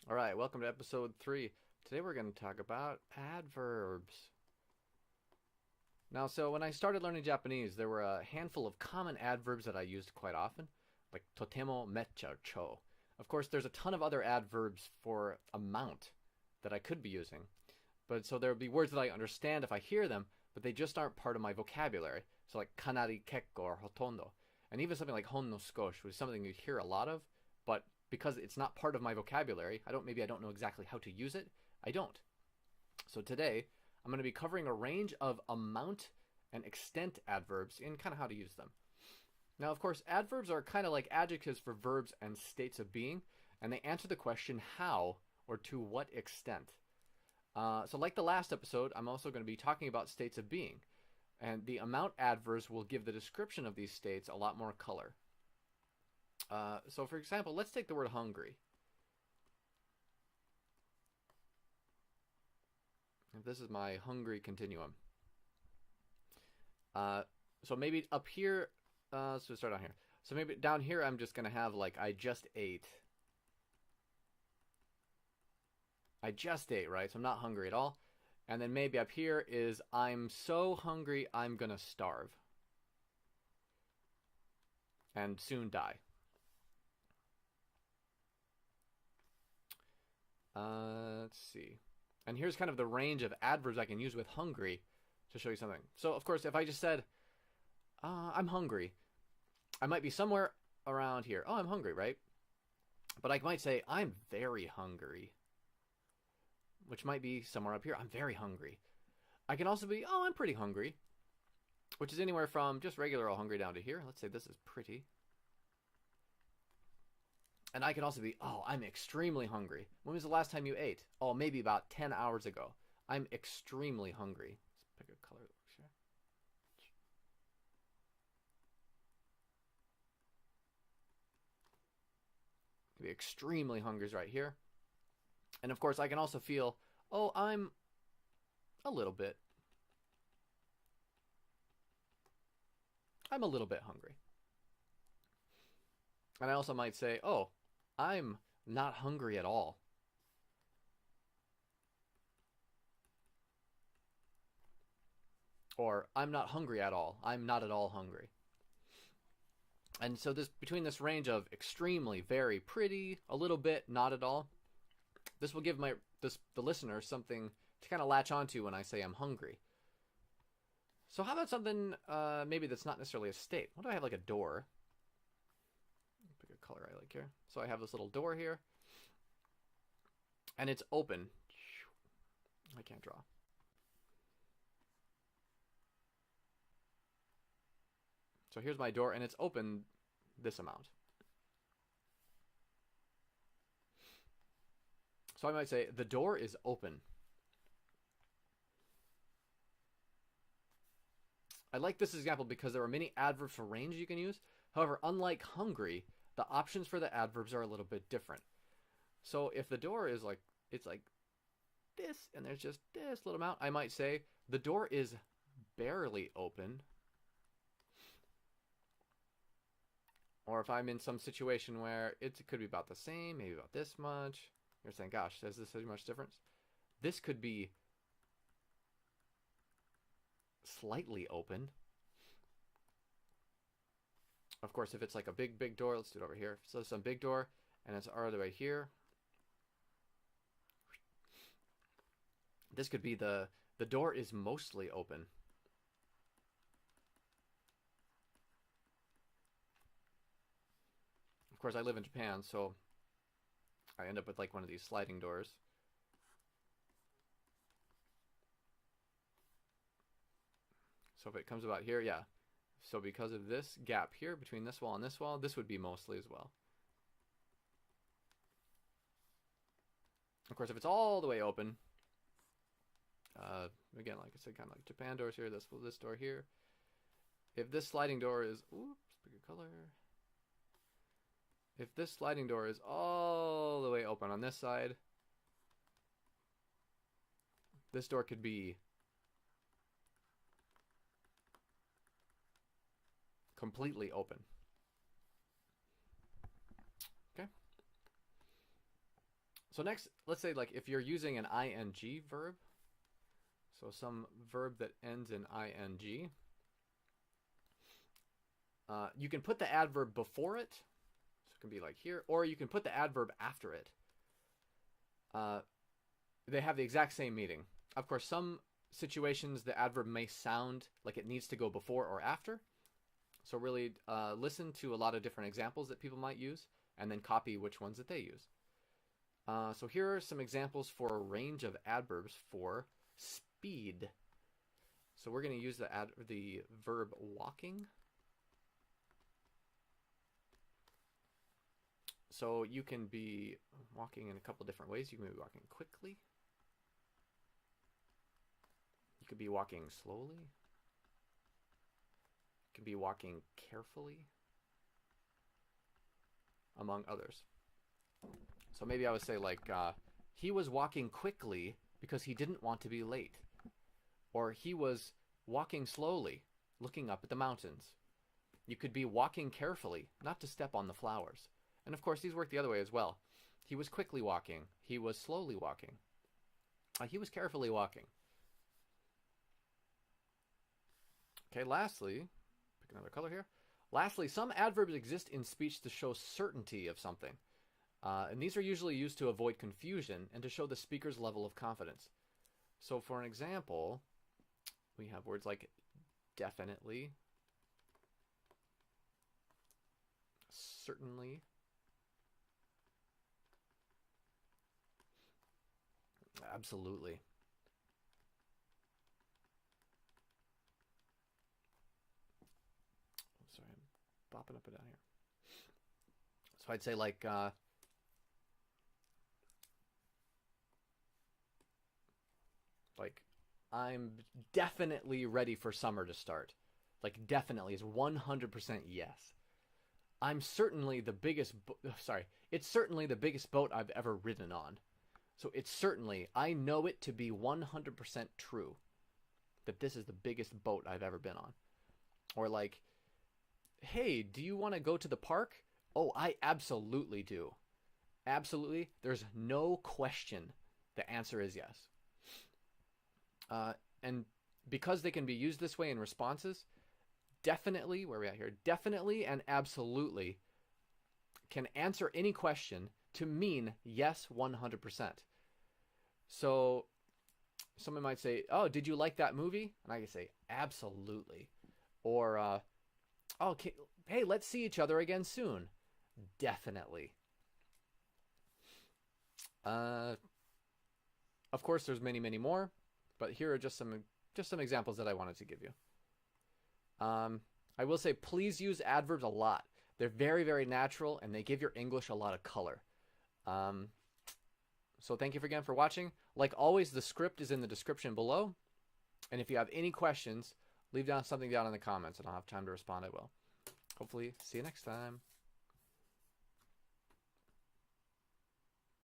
All right, welcome to episode 3. Today we're going to talk about adverbs. Now, so when I started learning Japanese, there were a handful of common adverbs that I used quite often, like totemo, mecca, cho. Of course, there's a ton of other adverbs for amount that I could be using. But so there would be words that I understand if I hear them, but they just aren't part of my vocabulary. So like kanari, kekko, or hotondo. And even something like hon no少し, which is something you hear a lot of, but because it's not part of my vocabulary, I don't know exactly how to use it, I don't. So today, I'm going to be covering a range of amount and extent adverbs and kind of how to use them. Now, of course, adverbs are kind of like adjectives for verbs and states of being, and they answer the question how or to what extent. So like the last episode, I'm also going to be talking about states of being, and the amount adverbs will give the description of these states a lot more color. So for example, let's take the word hungry. This is my hungry continuum. So maybe up here, so start down here. So maybe down here I'm just going to have like, I just ate. I just ate, right? So I'm not hungry at all. And then maybe up here is, I'm so hungry I'm going to starve. And soon die. Let's see. And here's kind of the range of adverbs I can use with hungry to show you something. So, of course, if I just said, I'm hungry, I might be somewhere around here. Oh, I'm hungry, right? But I might say, I'm very hungry, which might be somewhere up here. I'm very hungry. I can also be, oh, I'm pretty hungry, which is anywhere from just regular old hungry down to here. Let's say this is pretty. And I can also be, oh, I'm extremely hungry. When was the last time you ate? Oh, maybe about 10 hours ago. I'm extremely hungry. Let's pick a color that works here. Maybe extremely hungry is right here. And of course, I can also feel, oh, I'm a little bit. I'm a little bit hungry. And I also might say, oh, I'm not hungry at all. Or, I'm not hungry at all. I'm not at all hungry. And so between this range of extremely, very, pretty, a little bit, not at all, this will give the listener something to kind of latch onto when I say I'm hungry. So how about something maybe that's not necessarily a state? What do I have, like a door? Pick a color I like here. So I have this little door here, and it's open. I can't draw. So here's my door, and it's open this amount. So I might say, the door is open. I like this example because there are many adverbs for range you can use. However, unlike hungry, the options for the adverbs are a little bit different. So if the door is like, it's like this, and there's just this little amount, I might say, the door is barely open. Or if I'm in some situation where it could be about the same, maybe about this much, you're saying, gosh, does this make much difference? This could be slightly open. Of course, if it's like a big, big door, let's do it over here. So some big door, and it's all the way here. This could be the door is mostly open. Of course, I live in Japan, so I end up with like one of these sliding doors. So if it comes about here, yeah. So because of this gap here between this wall and this wall, this would be mostly as well. Of course, if it's all the way open, again, like I said, kind of like Japan doors here, this door here. If this sliding door is, oops, pick a color. If this sliding door is all the way open on this side, this door could be completely open. Okay. So next, let's say like if you're using an ing verb, so some verb that ends in ing, you can put the adverb before it, so it can be like here, or you can put the adverb after it. They have the exact same meaning. Of course, some situations the adverb may sound like it needs to go before or after. So really listen to a lot of different examples that people might use and then copy which ones that they use. So here are some examples for a range of adverbs for speed. So we're going to use the verb walking. So you can be walking in a couple different ways. You can be walking quickly. You could be walking slowly. You could be walking carefully, among others. So maybe I would say like, he was walking quickly because he didn't want to be late. Or he was walking slowly, looking up at the mountains. You could be walking carefully, not to step on the flowers. And of course, these work the other way as well. He was quickly walking. He was slowly walking. He was carefully walking. Okay, lastly, pick another color here. Lastly, some adverbs exist in speech to show certainty of something. And these are usually used to avoid confusion and to show the speaker's level of confidence. So for an example, we have words like definitely, certainly, absolutely. Sorry, I'm bopping up and down here. So I'd say like, I'm definitely ready for summer to start. Like definitely is 100% yes. I'm certainly the biggest, it's certainly the biggest boat I've ever ridden on. So it's certainly, I know it to be 100% true that this is the biggest boat I've ever been on. Or like, hey, do you want to go to the park? Oh, I absolutely do. Absolutely. There's no question. The answer is yes. And because they can be used this way in responses, definitely, where are we at here? Definitely and absolutely can answer any question to mean yes 100%. So someone might say, oh, did you like that movie? And I can say, absolutely. Or, oh, okay, hey, let's see each other again soon. Definitely. Of course, there's many, many more, but here are just some examples that I wanted to give you. I will say, please use adverbs a lot. They're very, very natural, and they give your English a lot of color. So thank you again for watching. Like always, the script is in the description below. And if you have any questions, leave something down in the comments, and I'll have time to respond. I will. Hopefully, see you next time.